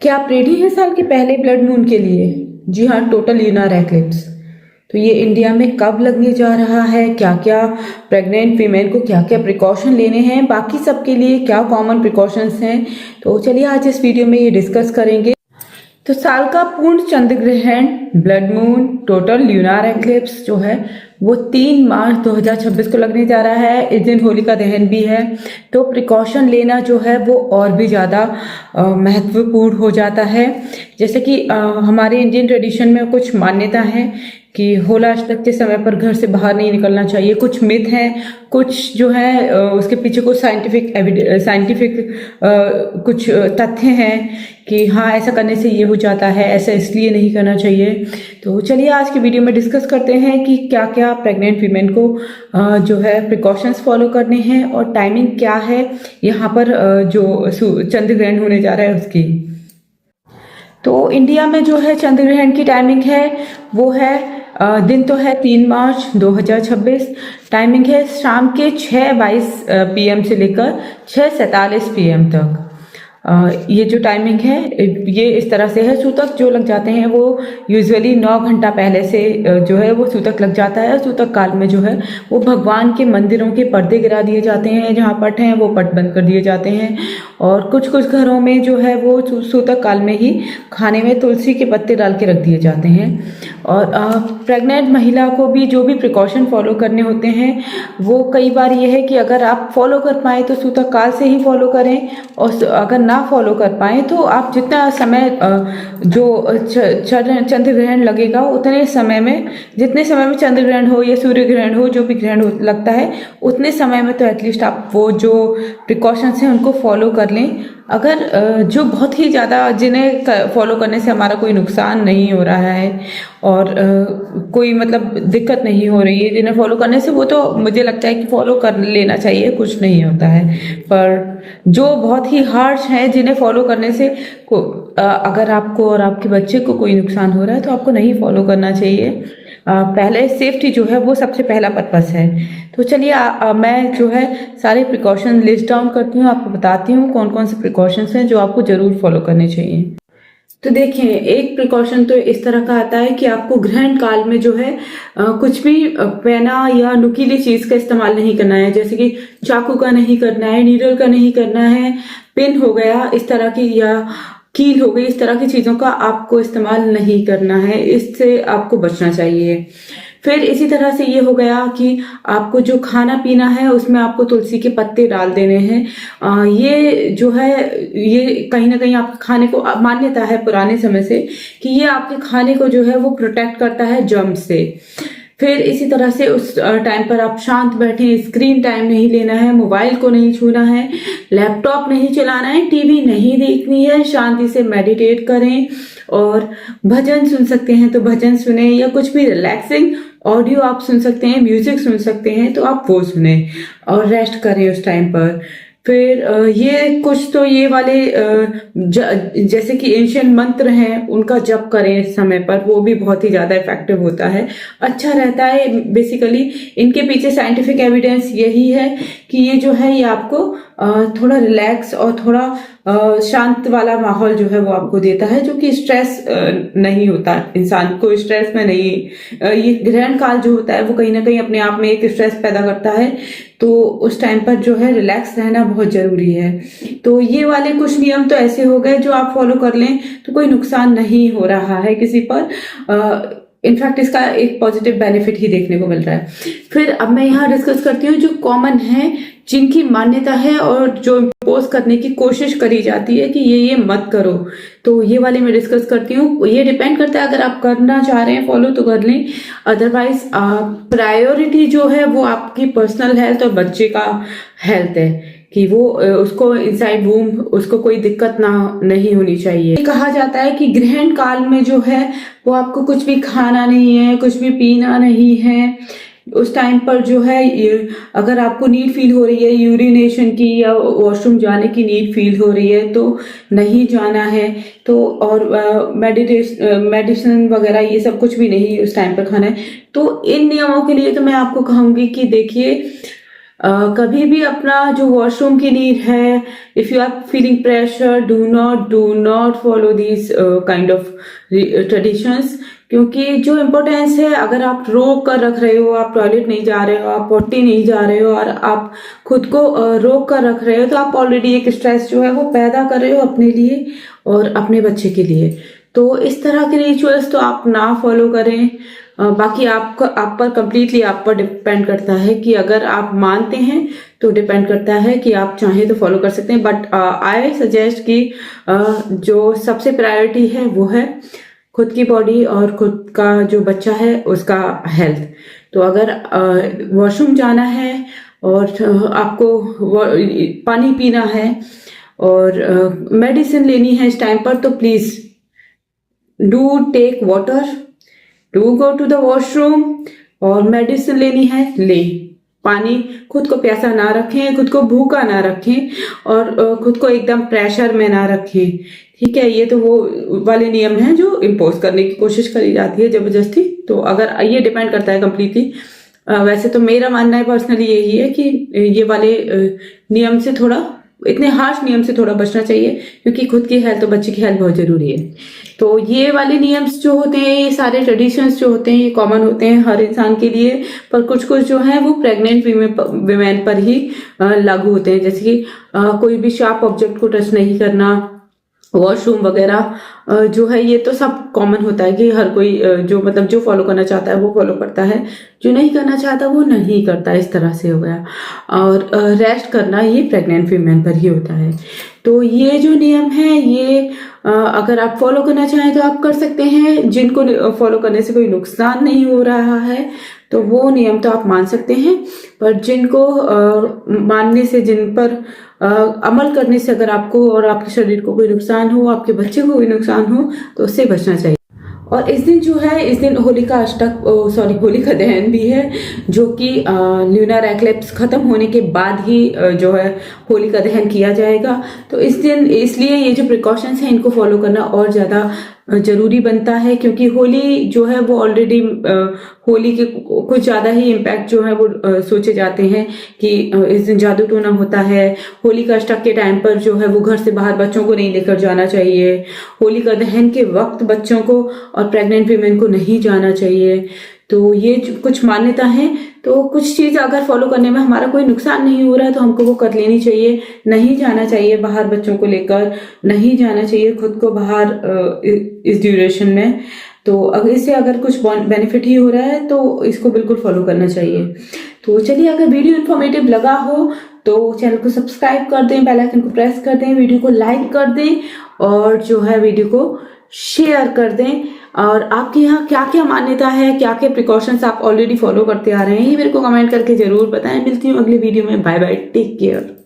क्या आप रेडी हैं साल के पहले ब्लड मून के लिए? जी हाँ, टोटल ल्यूनार एक्लिप्स। तो ये इंडिया में कब लगने जा रहा है, क्या क्या प्रेग्नेंट फीमेल को क्या क्या प्रिकॉशन लेने हैं, बाकी सबके लिए क्या कॉमन प्रिकॉशंस हैं, तो चलिए आज इस वीडियो में ये डिस्कस करेंगे। तो साल का पूर्ण चंद्र ग्रहण, ब्लड मून, टोटल ल्यूनार एक्लिप्स जो है वो 3 मार्च 2026 को लगने जा रहा है। इस दिन होलिका दहन भी है, तो प्रिकॉशन लेना जो है वो और भी ज़्यादा महत्वपूर्ण हो जाता है। जैसे कि हमारे इंडियन ट्रेडिशन में कुछ मान्यता है कि होलाअष्टक के समय पर घर से बाहर नहीं निकलना चाहिए। कुछ मिथ हैं, कुछ जो है उसके पीछे कुछ साइंटिफिक कुछ तथ्य हैं कि हाँ ऐसा करने से ये हो जाता है, ऐसा इसलिए नहीं करना चाहिए। तो चलिए आज की वीडियो में डिस्कस करते हैं कि क्या क्या प्रेग्नेंट फीमेल को जो है प्रिकॉशंस फॉलो करने हैं और टाइमिंग क्या है यहाँ पर जो चंद्र ग्रहण होने जा रहा है उसकी। तो इंडिया में जो है चंद्र ग्रहण की टाइमिंग है वो है दिन तो है 3 मार्च 2026। टाइमिंग है शाम के 6:22 PM से लेकर 6:47 PM तक। ये जो टाइमिंग है ये इस तरह से है। सूतक जो लग जाते हैं वो यूजुअली 9 घंटा पहले से जो है वो सूतक लग जाता है। सूतक काल में जो है वो भगवान के मंदिरों के पर्दे गिरा दिए जाते हैं, जहाँ पट हैं वो पट बंद कर दिए जाते हैं। और कुछ कुछ घरों में जो है वो सूतक काल में ही खाने में तुलसी के पत्ते डाल के रख दिए जाते हैं। और प्रेग्नेंट महिला को भी जो भी प्रिकॉशन फॉलो करने होते हैं वो कई बार ये है कि अगर आप फॉलो कर पाएँ तो सूतक काल से ही फॉलो करें, और अगर ना फॉलो कर पाएँ तो आप जितना समय जो चंद्र ग्रहण लगेगा उतने समय में, जितने समय में चंद्र ग्रहण हो या सूर्य ग्रहण हो, जो भी ग्रहण लगता है उतने समय में तो एटलीस्ट आप वो जो प्रिकॉशंस हैं उनको फॉलो कर लें। अगर जो बहुत ही ज़्यादा जिन्हें फॉलो करने से हमारा कोई नुकसान नहीं हो रहा है और कोई मतलब दिक्कत नहीं हो रही है, जिन्हें फॉलो करने से वो तो मुझे लगता है कि फॉलो कर लेना चाहिए, कुछ नहीं होता है। पर जो बहुत ही हार्श हैं जिन्हें फॉलो करने से अगर आपको और आपके बच्चे को कोई नुकसान हो रहा है तो आपको नहीं फॉलो करना चाहिए। पहले सेफ्टी जो है वो सबसे पहला पर्पस है। तो चलिए मैं जो है सारे प्रिकॉशन लिस्ट डाउन करती हूँ, आपको बताती हूँ कौन कौन से प्रिकॉशंस हैं जो आपको ज़रूर फॉलो करने चाहिए। तो देखिए, एक प्रिकॉशन तो इस तरह का आता है कि आपको ग्रहण काल में जो है कुछ भी पैना या नुकीली चीज़ का इस्तेमाल नहीं करना है। जैसे कि चाकू का नहीं करना है, नीडल का नहीं करना है, पिन हो गया इस तरह की, या कील हो गई, इस तरह की चीज़ों का आपको इस्तेमाल नहीं करना है, इससे आपको बचना चाहिए। फिर इसी तरह से ये हो गया कि आपको जो खाना पीना है उसमें आपको तुलसी के पत्ते डाल देने हैं। ये जो है ये कहीं ना कहीं आपके खाने को, मान्यता है पुराने समय से कि ये आपके खाने को जो है वो प्रोटेक्ट करता है जर्म से। फिर इसी तरह से उस टाइम पर आप शांत बैठें, स्क्रीन टाइम नहीं लेना है, मोबाइल को नहीं छूना है, लैपटॉप नहीं चलाना है, टीवी नहीं देखनी है, शांति से मेडिटेट करें और भजन सुन सकते हैं तो भजन सुने, या कुछ भी रिलैक्सिंग ऑडियो आप सुन सकते हैं, म्यूजिक सुन सकते हैं तो आप वो सुने और रेस्ट करें उस टाइम पर। फिर ये कुछ तो ये वाले जैसे कि एंशियंट मंत्र हैं उनका जप करें इस समय पर, वो भी बहुत ही ज़्यादा इफेक्टिव होता है, अच्छा रहता है। बेसिकली इनके पीछे साइंटिफिक एविडेंस यही है कि ये जो है ये आपको थोड़ा रिलैक्स और थोड़ा शांत वाला माहौल जो है वो आपको देता है, जो कि स्ट्रेस नहीं होता, इंसान को स्ट्रेस में नहीं। ये ग्रहण काल जो होता है वो कहीं ना कहीं अपने आप में एक स्ट्रेस पैदा करता है, तो उस टाइम पर जो है रिलैक्स रहना बहुत जरूरी है। तो ये वाले कुछ नियम तो ऐसे हो गए जो आप फॉलो कर लें तो कोई नुकसान नहीं हो रहा है किसी पर। इनफैक्ट इसका एक पॉजिटिव बेनिफिट ही देखने को मिल रहा है। फिर अब मैं यहाँ डिस्कस करती हूँ जो कॉमन है, जिनकी मान्यता है और जो इम्पोज करने की कोशिश करी जाती है कि ये मत करो, तो ये वाले मैं डिस्कस करती हूँ। ये डिपेंड करता है, अगर आप करना चाह रहे हैं फॉलो तो कर लें, अदरवाइज प्रायोरिटी जो है वो आपकी पर्सनल हेल्थ और बच्चे का हेल्थ है कि वो उसको इनसाइड वूम उसको कोई दिक्कत नहीं होनी चाहिए। कहा जाता है कि ग्रहण काल में जो है वो आपको कुछ भी खाना नहीं है, कुछ भी पीना नहीं है। उस टाइम पर जो है अगर आपको नीड फील हो रही है यूरिनेशन की या वॉशरूम जाने की नीड फील हो रही है तो नहीं जाना है। तो और मेडिसिन वगैरह ये सब कुछ भी नहीं उस टाइम पर खाना है। तो इन नियमों के लिए तो मैं आपको कहूँगी कि देखिए कभी भी अपना जो वॉशरूम की नीड है, if you are feeling pressure, do not follow these kind of traditions, क्योंकि जो इम्पोर्टेंस है, अगर आप रोक कर रख रहे हो, आप टॉयलेट नहीं जा रहे हो, आप पोटी नहीं जा रहे हो और आप खुद को रोक कर रख रहे हो, तो आप ऑलरेडी एक स्ट्रेस जो है वो पैदा कर रहे हो अपने लिए और अपने बच्चे के लिए। तो इस तरह के रिचुअल्स तो आप ना फॉलो करें। बाकी आप पर कंप्लीटली आप पर डिपेंड करता है कि अगर आप मानते हैं तो डिपेंड करता है कि आप चाहें तो फॉलो कर सकते हैं, बट आई सजेस्ट कि जो सबसे प्रायोरिटी है वो है खुद की बॉडी और खुद का जो बच्चा है उसका हेल्थ। तो अगर वॉशरूम जाना है और आपको पानी पीना है और मेडिसिन लेनी है इस टाइम पर, तो please do take water, do go to the washroom, और मेडिसिन लेनी है ले। पानी, खुद को प्यासा ना रखें, खुद को भूखा ना रखें और खुद को एकदम प्रेशर में ना रखें। ठीक है, ये तो वो वाले नियम हैं जो इम्पोज करने की कोशिश करी जाती है जबरदस्ती। तो अगर ये डिपेंड करता है कम्प्लीटली। वैसे तो मेरा मानना है पर्सनली यही है कि ये वाले नियम से थोड़ा, इतने हार्श नियम से थोड़ा बचना चाहिए, क्योंकि खुद की हेल्थ और बच्चे की हेल्थ बहुत जरूरी है। तो ये वाले नियम्स जो होते हैं, ये सारे ट्रेडिशंस जो होते हैं, ये कॉमन होते हैं हर इंसान के लिए, पर कुछ कुछ जो है वो प्रेग्नेंट वीमेन पर ही लागू होते हैं। जैसे कि कोई भी शार्प ऑब्जेक्ट को टच नहीं करना, वॉशरूम वगैरह जो है, ये तो सब कॉमन होता है कि हर कोई जो मतलब जो फॉलो करना चाहता है वो फॉलो करता है, जो नहीं करना चाहता वो नहीं करता, इस तरह से हो गया। और रेस्ट करना ये प्रेग्नेंट फीमेल पर ही होता है। तो ये जो नियम है ये अगर आप फॉलो करना चाहें तो आप कर सकते हैं। जिनको फॉलो करने से कोई नुकसान नहीं हो रहा है तो वो नियम तो आप मान सकते हैं, पर जिनको मानने से, जिन पर अमल करने से अगर आपको और आपके शरीर को कोई नुकसान हो, आपके बच्चे को कोई नुकसान हो, तो उससे बचना चाहिए। और इस दिन जो है, इस दिन होलिका दहन भी है, जो कि ल्यूनर एक्लिप्स खत्म होने के बाद ही जो है होलिका दहन किया जाएगा। तो इस दिन इसलिए ये जो प्रिकॉशंस हैं इनको फॉलो करना और ज़्यादा जरूरी बनता है, क्योंकि होली जो है वो ऑलरेडी होली के कुछ ज़्यादा ही इम्पैक्ट जो है वो सोचे जाते हैं कि इस दिन जादू टोना होता है। होली का अष्टक के टाइम पर जो है वो घर से बाहर बच्चों को नहीं लेकर जाना चाहिए। होलिका दहन के वक्त बच्चों को और प्रेग्नेंट वीमेन को नहीं जाना चाहिए। तो ये कुछ मान्यता है। तो कुछ चीज़ अगर फॉलो करने में हमारा कोई नुकसान नहीं हो रहा है तो हमको वो कर लेनी चाहिए। नहीं जाना चाहिए बाहर बच्चों को लेकर, नहीं जाना चाहिए खुद को बाहर इस ड्यूरेशन में। तो अगर इससे अगर कुछ बेनिफिट ही हो रहा है तो इसको बिल्कुल फॉलो करना चाहिए। तो चलिए, अगर वीडियो इन्फॉर्मेटिव लगा हो तो चैनल को सब्सक्राइब कर दें, बेल आइकन को प्रेस कर दें, वीडियो को लाइक कर दें और जो है वीडियो को शेयर कर दें। और आपके यहाँ क्या क्या मान्यता है, क्या क्या प्रिकॉशंस आप ऑलरेडी फॉलो करते आ रहे हैं, ये मेरे को कमेंट करके जरूर बताएं। मिलती हूँ अगले वीडियो में। Bye bye, take care.